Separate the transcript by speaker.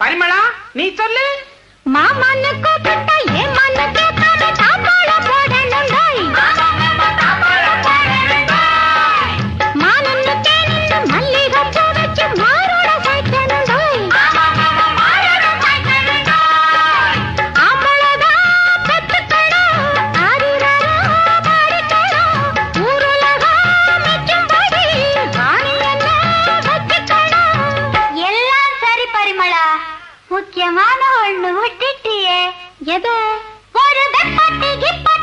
Speaker 1: பரிமளா நீ சொல்லு.
Speaker 2: மாமனுக்கு கட்ட ஏமானுக்கு கட்ட தாப்பாள போடணும் டோய். மானன்னு தேனின்னு மல்லிகைப்பூ வச்சு மாரோட சேர்க்கணும் டோய். ஆம்பளதான் பெத்துக்கணும், ஆரிரரோ பாடிக்கணும், ஊருலகம் மிச்சும்படி வாணி என்ன வச்சுக்கணும். எல்லாம் சரி பரிமளா, முக்கியமான ஒண்ணு விட்டுட்டியே. எது? ஒரு வெப்பட்டி கிப்பட்டி